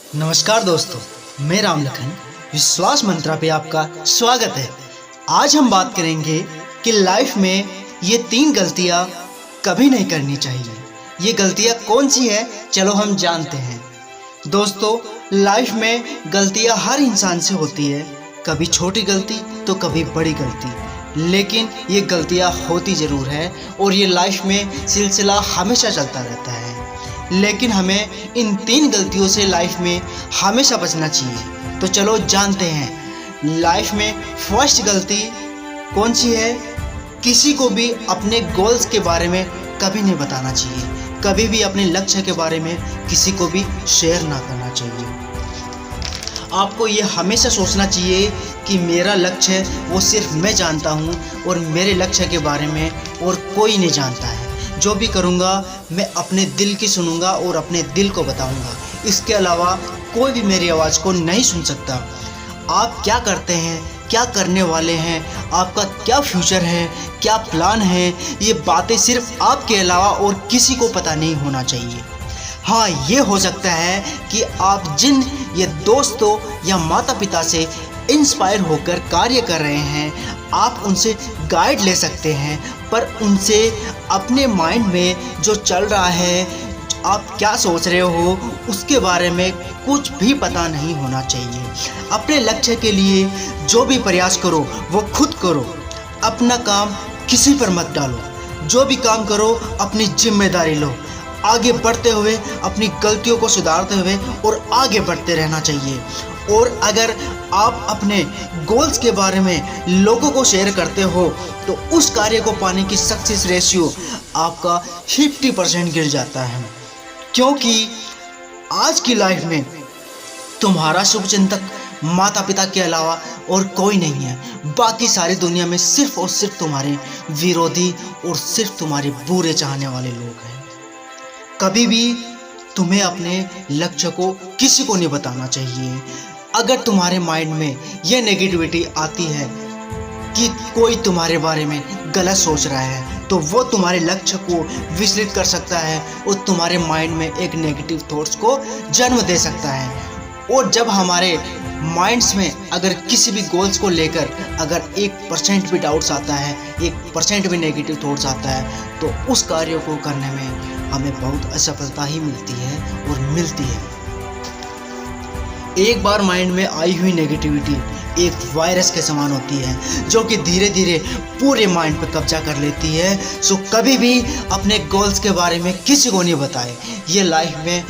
नमस्कार दोस्तों, मैं राम लखन विश्वास मंत्रा पे आपका स्वागत है। आज हम बात करेंगे कि लाइफ में ये 3 गलतियाँ कभी नहीं करनी चाहिए। ये गलतियाँ कौन सी है, चलो हम जानते हैं। दोस्तों, लाइफ में गलतियाँ हर इंसान से होती है, कभी छोटी गलती तो कभी बड़ी गलती, लेकिन ये गलतियाँ होती ज़रूर है और ये लाइफ में सिलसिला हमेशा चलता रहता है। लेकिन हमें इन 3 गलतियों से लाइफ में हमेशा बचना चाहिए। तो चलो जानते हैं लाइफ में फर्स्ट गलती कौन सी है। किसी को भी अपने गोल्स के बारे में कभी नहीं बताना चाहिए, कभी भी अपने लक्ष्य के बारे में किसी को भी शेयर ना करना चाहिए। आपको ये हमेशा सोचना चाहिए कि मेरा लक्ष्य वो सिर्फ मैं जानता हूँ और मेरे लक्ष्य के बारे में और कोई नहीं जानता है। जो भी करूँगा मैं अपने दिल की सुनूंगा और अपने दिल को बताऊंगा। इसके अलावा कोई भी मेरी आवाज़ को नहीं सुन सकता। आप क्या करते हैं, क्या करने वाले हैं, आपका क्या फ्यूचर है, क्या प्लान है, ये बातें सिर्फ आपके अलावा और किसी को पता नहीं होना चाहिए। हाँ, ये हो सकता है कि आप जिन ये दोस्तों या माता पिता से इंस्पायर होकर कार्य कर रहे हैं, आप उनसे गाइड ले सकते हैं, पर उनसे अपने माइंड में जो चल रहा है, आप क्या सोच रहे हो, उसके बारे में कुछ भी पता नहीं होना चाहिए। अपने लक्ष्य के लिए जो भी प्रयास करो वो खुद करो, अपना काम किसी पर मत डालो। जो भी काम करो अपनी जिम्मेदारी लो, आगे बढ़ते हुए अपनी गलतियों को सुधारते हुए और आगे बढ़ते रहना चाहिए। और अगर आप अपने गोल्स के बारे में लोगों को शेयर करते हो तो उस कार्य को पाने की सक्सेस रेशियो आपका 50% गिर जाता है, क्योंकि आज की लाइफ में तुम्हारा शुभचिंतक माता पिता के अलावा और कोई नहीं है। बाकी सारी दुनिया में सिर्फ और सिर्फ तुम्हारे विरोधी और सिर्फ तुम्हारे बुरे चाहने वाले लोग हैं। कभी भी तुम्हें अपने लक्ष्य को किसी को नहीं बताना चाहिए। अगर तुम्हारे माइंड में यह नेगेटिविटी आती है कि कोई तुम्हारे बारे में गलत सोच रहा है, तो वो तुम्हारे लक्ष्य को विचलित कर सकता है और तुम्हारे माइंड में एक नेगेटिव थॉट्स को जन्म दे सकता है। और जब हमारे माइंड्स में अगर किसी भी गोल्स को लेकर अगर 1% भी डाउट्स आता है, 1% भी नेगेटिव थॉट्स आता है, तो उस कार्य को करने में हमें बहुत असफलता ही मिलती है और मिलती है। एक बार माइंड में आई हुई नेगेटिविटी एक वायरस के समान होती है, जो कि धीरे धीरे पूरे माइंड पर कब्जा कर लेती है। सो कभी भी अपने गोल्स के बारे में किसी को नहीं बताए। ये लाइफ में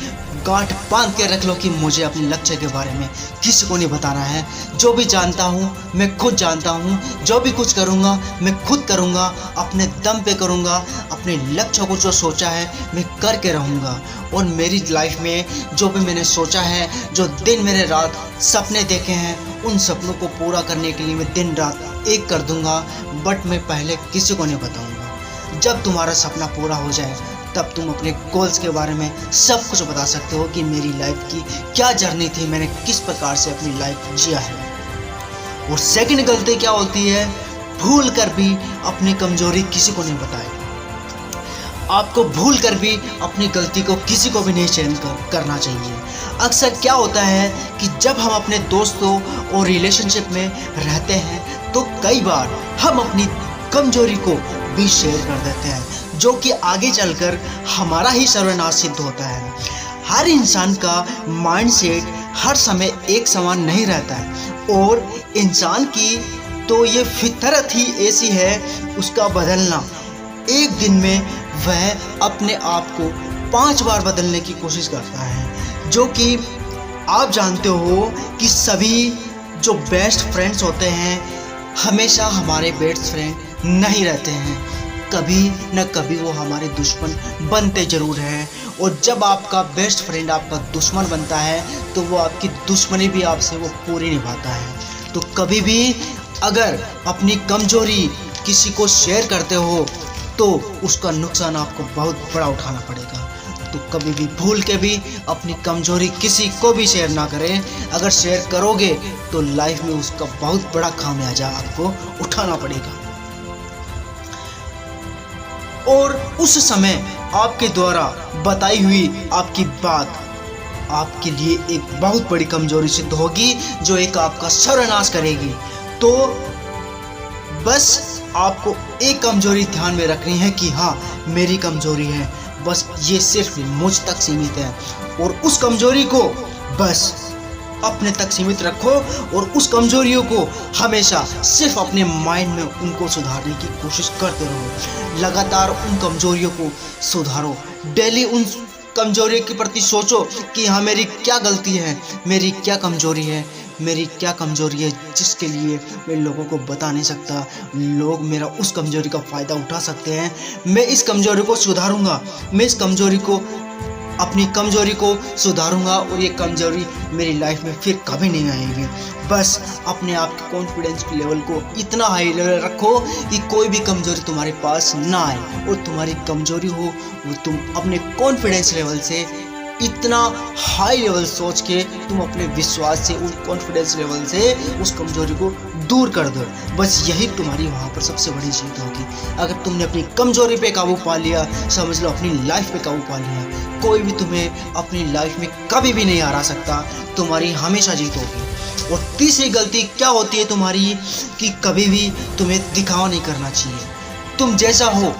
गांठ बांध के रख लो कि मुझे अपने लक्ष्य के बारे में किसी को नहीं बताना है। जो भी जानता हूँ मैं खुद जानता हूँ, जो भी कुछ करूँगा मैं खुद करूँगा, अपने दम पे करूँगा, अपने लक्ष्य को जो सोचा है मैं करके रहूँगा। और मेरी लाइफ में जो भी मैंने सोचा है, जो दिन मैंने रात सपने देखे हैं, उन सपनों को पूरा करने के लिए मैं दिन रात एक कर दूँगा, बट मैं पहले किसी को नहीं बताऊँगा। जब तुम्हारा सपना पूरा हो जाए तब तुम अपने गोल्स के बारे में सब कुछ बता सकते हो कि मेरी लाइफ की क्या जर्नी थी, मैंने किस प्रकार से अपनी लाइफ जिया है। और सेकंड गलती क्या होती है, भूल कर भी अपनी कमजोरी किसी को नहीं बताए। आपको भूल कर भी अपनी गलती को किसी को भी नहीं शेयर करना चाहिए। अक्सर क्या होता है कि जब हम अपने दोस्तों और रिलेशनशिप में रहते हैं तो कई बार हम अपनी कमजोरी को भी शेयर कर देते हैं, जो कि आगे चलकर हमारा ही सर्वनाश सिद्ध होता है। हर इंसान का माइंडसेट हर समय एक समान नहीं रहता है और इंसान की तो ये फितरत ही ऐसी है उसका बदलना। एक दिन में वह अपने आप को 5 बार बदलने की कोशिश करता है, जो कि आप जानते हो कि सभी जो बेस्ट फ्रेंड्स होते हैं हमेशा हमारे बेस्ट फ्रेंड नहीं रहते हैं। कभी न कभी वो हमारे दुश्मन बनते ज़रूर हैं। और जब आपका बेस्ट फ्रेंड आपका दुश्मन बनता है तो वो आपकी दुश्मनी भी आपसे वो पूरी निभाता है। तो कभी भी अगर अपनी कमजोरी किसी को शेयर करते हो तो उसका नुकसान आपको बहुत बड़ा उठाना पड़ेगा। तो कभी भी भूल के भी अपनी कमजोरी किसी को भी शेयर ना करें। अगर शेयर करोगे तो लाइफ में उसका बहुत बड़ा खामियाजा आपको उठाना पड़ेगा। और उस समय आपके द्वारा बताई हुई आपकी बात आपके लिए एक बहुत बड़ी कमजोरी सिद्ध होगी, जो एक आपका सर्वनाश करेगी। तो बस आपको एक कमजोरी ध्यान में रखनी है कि हाँ, मेरी कमजोरी है, बस ये सिर्फ मुझ तक सीमित है, और उस कमजोरी को बस अपने तक सीमित रखो, और उस कमजोरियों को हमेशा सिर्फ अपने माइंड में उनको सुधारने की कोशिश करते रहो। लगातार उन कमजोरियों को सुधारो। डेली उन कमजोरियों के प्रति सोचो कि हाँ, मेरी क्या गलती है, मेरी क्या कमजोरी है, मेरी क्या कमजोरी है जिसके लिए मैं लोगों को बता नहीं सकता। लोग मेरा उस कमजोरी का फ़ायदा उठा सकते हैं। मैं इस कमजोरी को सुधारूंगा, मैं इस कमजोरी को, अपनी कमजोरी को सुधारूंगा, और ये कमजोरी मेरी लाइफ में फिर कभी नहीं आएगी। बस अपने आप के कॉन्फिडेंस के लेवल को इतना हाई लेवल रखो कि कोई भी कमजोरी तुम्हारे पास ना आए, और तुम्हारी कमजोरी हो वो तुम अपने कॉन्फिडेंस लेवल से इतना हाई लेवल सोच के तुम अपने विश्वास से, उस कॉन्फिडेंस लेवल से उस कमजोरी को दूर कर दो। बस यही तुम्हारी वहाँ पर सबसे बड़ी जीत होगी। अगर तुमने अपनी कमजोरी पे काबू पा लिया, समझ लो अपनी लाइफ पे काबू पा लिया। कोई भी तुम्हें अपनी लाइफ में कभी भी नहीं हरा सकता, तुम्हारी हमेशा जीत होगी। और तीसरी गलती क्या होती है तुम्हारी, कि कभी भी तुम्हें दिखावा नहीं करना चाहिए। तुम जैसा हो,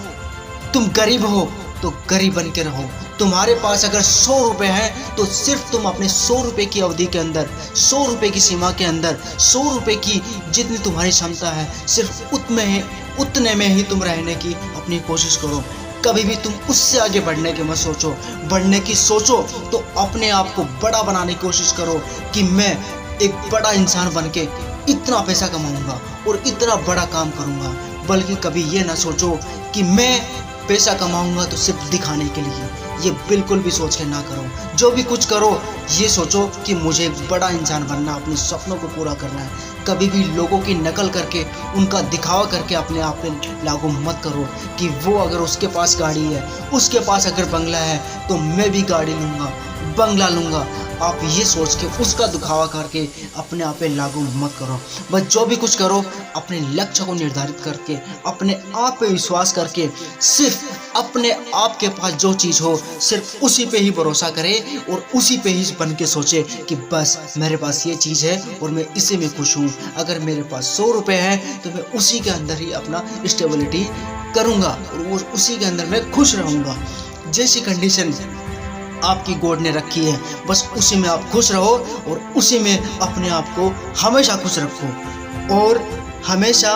तुम गरीब हो तो गरीब बन के रहो। तुम्हारे पास अगर 100 रुपये हैं तो सिर्फ तुम अपने 100 रुपये की अवधि के अंदर, 100 रुपये की सीमा के अंदर, 100 रुपये की जितनी तुम्हारी क्षमता है, सिर्फ उतने में ही तुम रहने की अपनी कोशिश करो। कभी भी तुम उससे आगे बढ़ने की मत सोचो। बढ़ने की सोचो तो अपने आप को बड़ा बनाने की कोशिश करो कि मैं एक बड़ा इंसान बन के इतना पैसा कमाऊंगा और इतना बड़ा काम करूंगा। बल्कि कभी ये ना सोचो कि मैं पैसा कमाऊंगा तो सिर्फ दिखाने के लिए। ये बिल्कुल भी सोच के ना करो। जो भी कुछ करो ये सोचो कि मुझे एक बड़ा इंसान बनना, अपने सपनों को पूरा करना है। कभी भी लोगों की नकल करके, उनका दिखावा करके अपने आप पे लागू मत करो कि वो अगर उसके पास गाड़ी है, उसके पास अगर बंगला है तो मैं भी गाड़ी लूँगा, बंगला लूँगा। आप ये सोच के उसका दिखावा करके अपने आप पे लागू मत करो। बस जो भी कुछ करो अपने लक्ष्य को निर्धारित करके, अपने आप पे विश्वास करके, सिर्फ अपने आप के पास जो चीज़ हो सिर्फ उसी पे ही भरोसा करे और उसी पे ही बन के सोचे कि बस मेरे पास ये चीज़ है और मैं इसी में खुश हूँ। अगर मेरे पास 100 रुपये हैं तो मैं उसी के अंदर ही अपना स्टेबिलिटी करूँगा और वो उसी के अंदर मैं खुश रहूँगा। जैसी कंडीशन आपकी गॉड ने रखी है बस उसी में आप खुश रहो और उसी में अपने आप को हमेशा खुश रखो। और हमेशा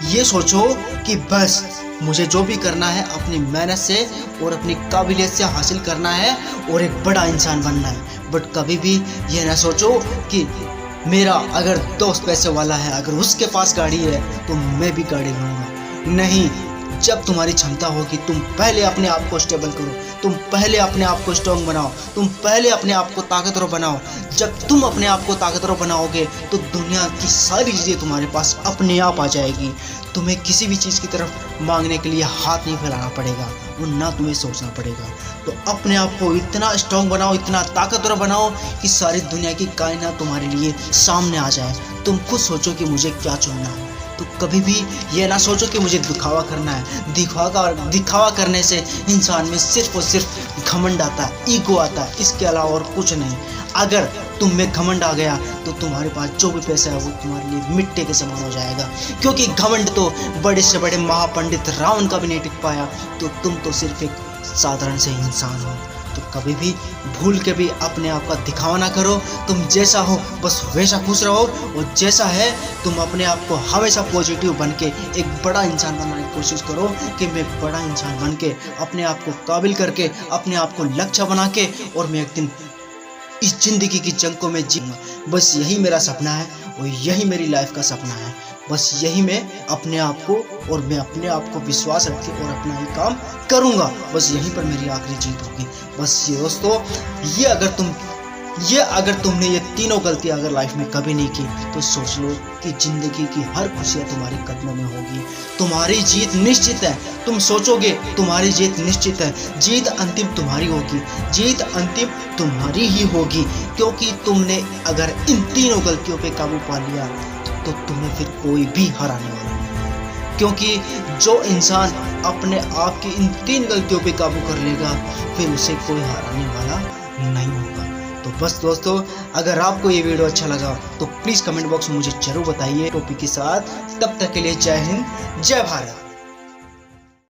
ये सोचो कि बस मुझे जो भी करना है अपनी मेहनत से और अपनी काबिलियत से हासिल करना है और एक बड़ा इंसान बनना है। बट कभी भी ये ना सोचो कि मेरा अगर दोस्त पैसे वाला है, अगर उसके पास गाड़ी है तो मैं भी गाड़ी लूँगा। नहीं, जब तुम्हारी क्षमता होगी तुम पहले अपने आप को स्टेबल करो, तुम पहले अपने आप को स्ट्रॉन्ग बनाओ, तुम पहले अपने आप को ताकतवर बनाओ। जब तुम अपने आप को ताकतवर बनाओगे तो दुनिया की सारी चीज़ें तुम्हारे पास अपने आप आ जाएगी। तुम्हें किसी भी चीज़ की तरफ मांगने के लिए हाथ नहीं फैलाना पड़ेगा और ना तुम्हें सोचना पड़ेगा। तो अपने आप को इतना स्ट्रॉन्ग बनाओ, इतना ताकतवर बनाओ कि सारी दुनिया की कायनात तुम्हारे लिए सामने आ जाए। तुम खुद सोचो कि मुझे क्या चुनना है। तो कभी भी ये ना सोचो कि मुझे दिखावा करना है। दिखावा करने से इंसान में सिर्फ और सिर्फ घमंड आता है, ईगो आता है, इसके अलावा और कुछ नहीं। अगर तुम में घमंड आ गया तो तुम्हारे पास जो भी पैसा है वो तुम्हारे लिए मिट्टी के समान हो जाएगा। क्योंकि घमंड तो बड़े से बड़े महापंडित रावण का भी नहीं टिक पाया, तो तुम तो सिर्फ एक साधारण से इंसान हो। तो कभी भी भूल के भी अपने आप का दिखावा ना करो। तुम जैसा हो बस वैसा खुश रहो और जैसा है तुम अपने आप को हमेशा पॉजिटिव बन के एक बड़ा इंसान बनने की कोशिश करो कि मैं बड़ा इंसान बन के अपने आप को काबिल करके, अपने आप को लक्ष्य बना के और मैं एक दिन इस जिंदगी की जंग को मैं जीऊंगा। बस यही मेरा सपना है और यही मेरी लाइफ का सपना है। बस यही मैं अपने आप को और मैं अपने आप को विश्वास रख के और अपना ही काम करूंगा। बस यहीं पर मेरी आखिरी जीत होगी। बस ये दोस्तों, ये अगर तुमने ये तीनों गलतियां अगर लाइफ में कभी नहीं की तो सोच लो कि जिंदगी की हर खुशियां तुम्हारे कदमों में होगी। तुम्हारी जीत निश्चित है। तुम सोचोगे तुम्हारी जीत निश्चित है। जीत अंतिम तुम्हारी होगी, जीत अंतिम तुम्हारी ही होगी। क्योंकि तुमने अगर इन तीनों गलतियों पे काबू पा लिया तो तुम्हें फिर कोई भी हराने वाला नहीं। क्योंकि जो इंसान अपने आप की इन तीन गलतियों पे काबू कर लेगा फिर उसे कोई हराने वाला नहीं होगा। तो बस दोस्तों, अगर आपको ये वीडियो अच्छा लगा तो प्लीज़ कमेंट बॉक्स में मुझे जरूर बताइए टॉपिक के साथ। तब तक के लिए जय हिंद, जय भारत।